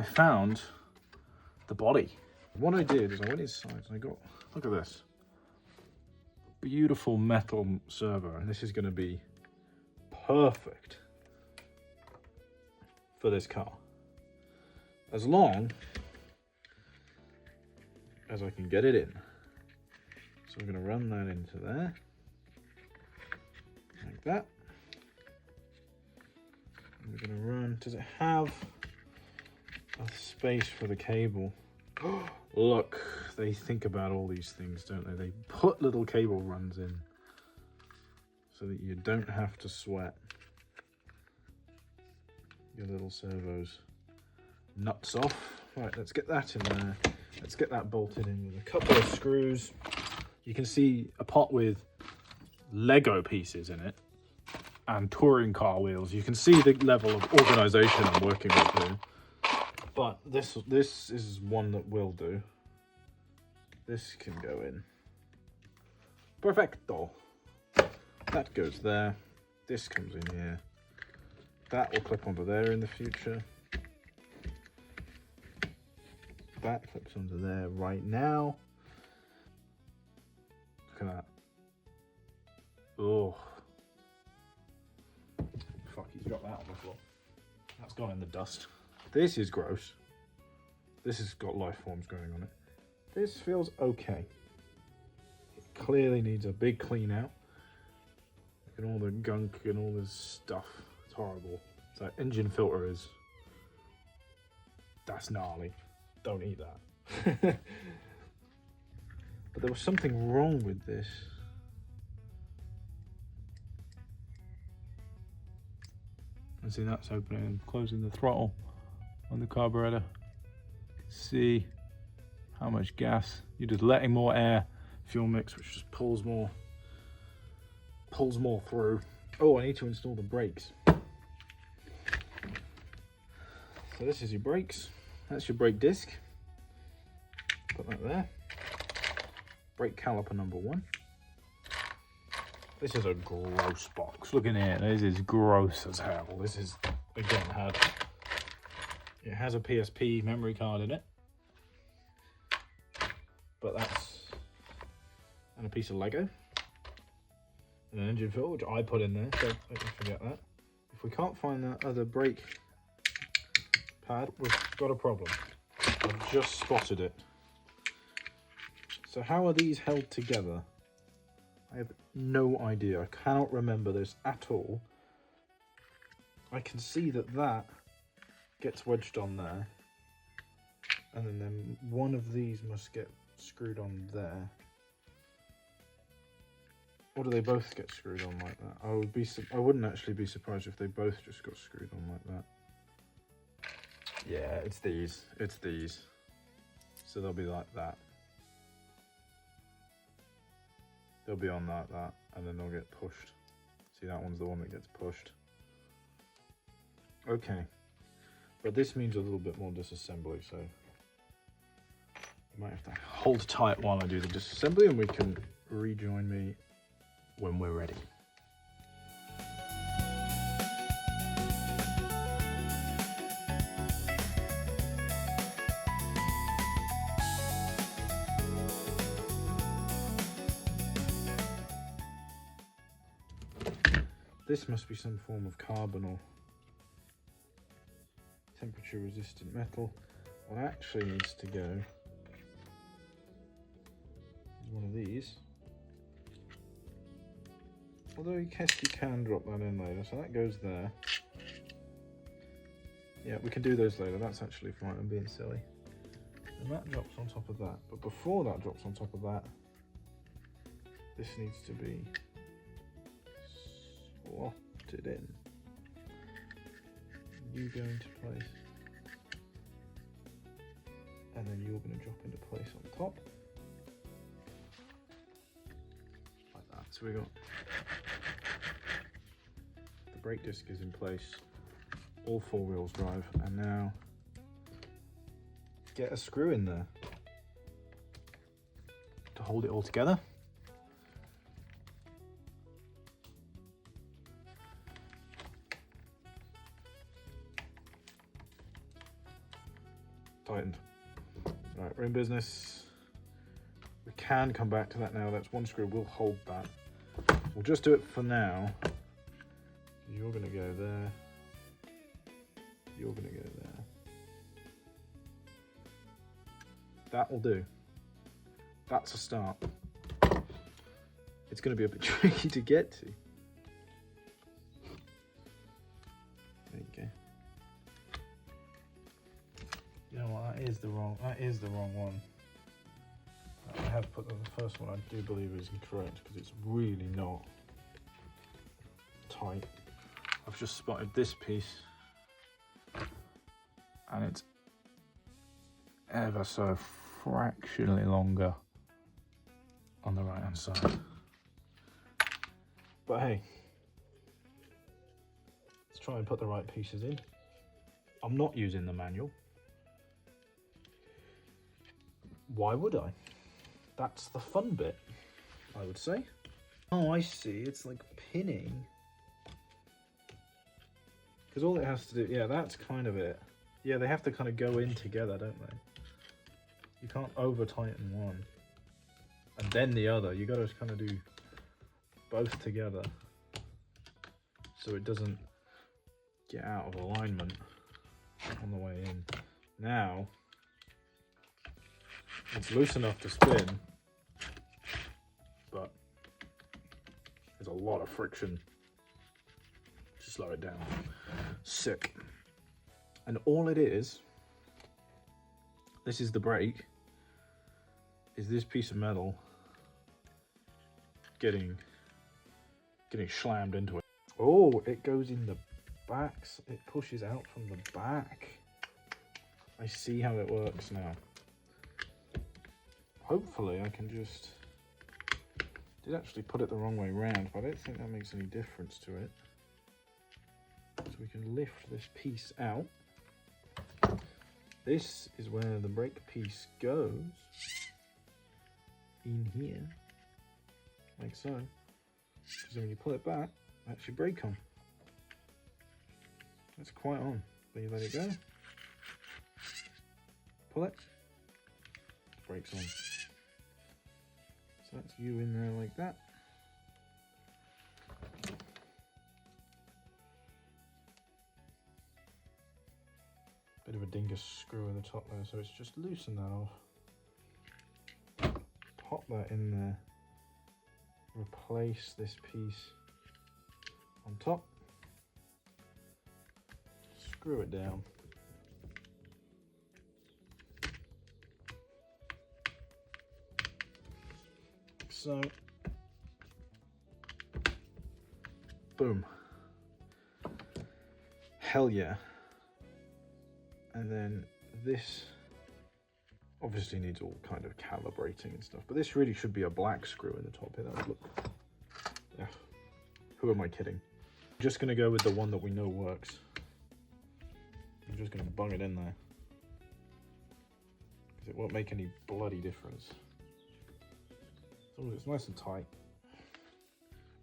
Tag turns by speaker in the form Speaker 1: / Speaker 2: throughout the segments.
Speaker 1: found the body. What I did is I went inside and I got, look at this. Beautiful metal servo, and this is going to be perfect for this car. As long as I can get it in. So I'm going to run that into there. Like that. And we're going to run, does it have a space for the cable? Look, they think about all these things, don't they? They put little cable runs in so that you don't have to sweat your little servos nuts off. Right, let's get that in there. Let's get that bolted in with a couple of screws. You can see a pot with Lego pieces in it and touring car wheels. You can see the level of organization I'm working with here. But this is one that will do. This can go in. Perfecto. That goes there. This comes in here. That will clip onto there in the future. That clips onto there right now. Look at that. Oh. Fuck, he's dropped that on the floor. That's gone in the dust. This is gross. This has got life forms going on it. This feels okay. It clearly needs a big clean out. Look at all the gunk and all this stuff. It's horrible. So engine filter is, that's gnarly. Don't eat that. But there was something wrong with this. And see, that's opening and closing the throttle on the carburetor. See how much gas. You're just letting more air fuel mix, which just pulls more through. Oh, I need to install the brakes. So this is your brakes. That's your brake disc. Put that there. Brake caliper number 1. This is a gross box. Look in here. This is gross as hell. This is, again, it has a PSP memory card in it. But that's, and a piece of Lego. And an engine filter, which I put in there, so don't forget that. If we can't find that other brake pad, we've got a problem. I've just spotted it. So how are these held together? I have no idea. I cannot remember this at all. I can see that gets wedged on there. And then one of these must get screwed on there. Or do they both get screwed on like that? I wouldn't actually be surprised if they both just got screwed on like that. Yeah, it's these. It's these. So they'll be like that. They'll be on like that, and then they'll get pushed. See, that one's the one that gets pushed. Okay. But this means a little bit more disassembly, so you might have to hold tight while I do the disassembly, and we can rejoin me when we're ready. This must be some form of carbon or temperature resistant metal. What actually needs to go is one of these. Although I guess you can drop that in later, so that goes there. Yeah, we can do those later, that's actually fine, I'm being silly. And that drops on top of that, but before that drops on top of that, this needs to be slotted in. You go into place, and then you're going to drop into place on top, like that. So we got the brake disc is in place, all 4 wheels drive, and now get a screw in there to hold it all together. tightened. Right, we're in business. We can come back to that now. That's one screw, we'll hold that. We'll just do it for now. You're gonna go there. You're gonna go there. That will do. That's a start. It's gonna be a bit tricky to get to. There you go. You know what, that is the wrong one. I have put the first one, I do believe is incorrect because it's really not tight. I've just spotted this piece and it's ever so fractionally longer on the right hand side. But hey, let's try and put the right pieces in. I'm not using the manual. Why would I? That's the fun bit, I would say. Oh, I see, it's like pinning. Because all it has to do, yeah, that's kind of it. Yeah, they have to kind of go in together, don't they? You can't over tighten one and then the other. You got to kind of do both together so it doesn't get out of alignment on the way in. Now, it's loose enough to spin, but there's a lot of friction to slow it down. Sick. And all it is, this is the brake, is this piece of metal getting slammed into it. Oh, it goes in the back, it pushes out from the back. I see how it works now. Hopefully I can just, did actually put it the wrong way round, but I don't think that makes any difference to it. So we can lift this piece out. This is where the brake piece goes, in here, like so. Because when you pull it back, that's your brake on. That's quite on. Then you let it go, pull it, brake's on. So that's you in there like that. Bit of a dingus screw in the top there, so it's just loosen that off. Pop that in there. Replace this piece on top. Screw it down. So, boom. Hell yeah. And then this obviously needs all kind of calibrating and stuff, but this really should be a black screw in the top here. That would look, yeah. Who am I kidding? I'm just gonna go with the one that we know works. I'm just gonna bung it in there because it won't make any bloody difference. As long as it's nice and tight,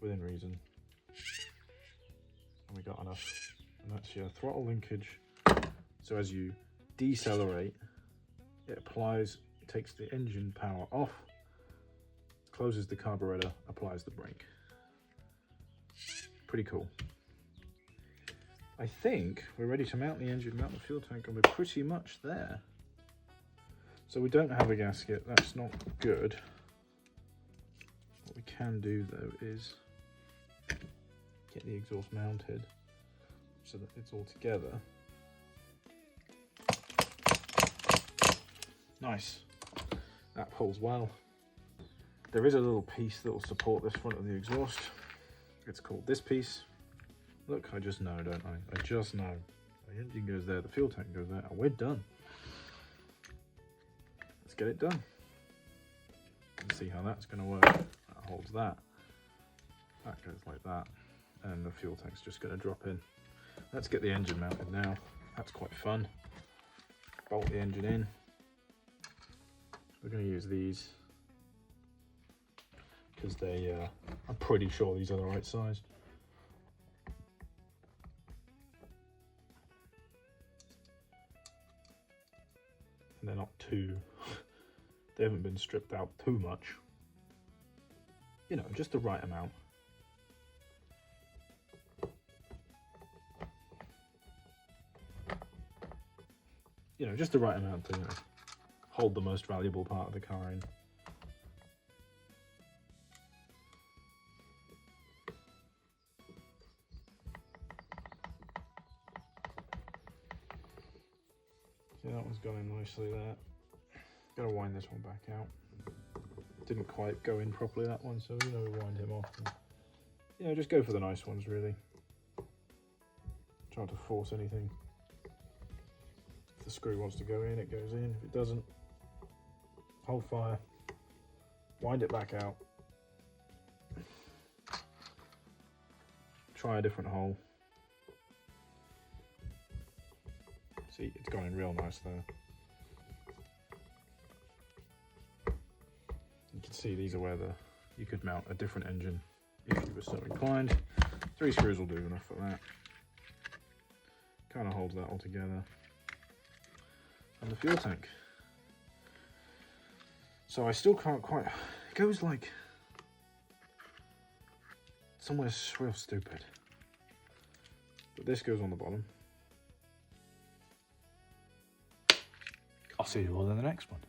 Speaker 1: within reason. And we got enough. And that's your throttle linkage. So as you decelerate, it applies, it takes the engine power off, closes the carburetor, applies the brake. Pretty cool. I think we're ready to mount the engine, mount the fuel tank, and we're pretty much there. So we don't have a gasket, that's not good. What we can do though is get the exhaust mounted so that it's all together. Nice, that pulls well. There is a little piece that will support this front of the exhaust. It's called this piece. Look, I just know, don't I? I just know. The engine goes there, the fuel tank goes there, and we're done. Let's get it done. Let's see how that's gonna work. That holds that. That goes like that. And the fuel tank's just gonna drop in. Let's get the engine mounted now. That's quite fun. Bolt the engine in. We're going to use these because they, I'm pretty sure these are the right size. and they're not too, they haven't been stripped out too much. You know, just the right amount. You know, just the right amount to, you know, hold the most valuable part of the car in. See, that one's gone in nicely there. Gotta wind this one back out. Didn't quite go in properly, that one, so you know, we wind him off. And, you know, just go for the nice ones, really. Try not to force anything. If the screw wants to go in, it goes in. If it doesn't, hold fire, wind it back out. Try a different hole. See, it's gone in real nice there. You can see these are where you could mount a different engine if you were so inclined. 3 screws will do enough for that. Kind of holds that all together. And the fuel tank. So I still can't quite, it goes like somewhere real stupid. But this goes on the bottom. I'll see you all in the next one.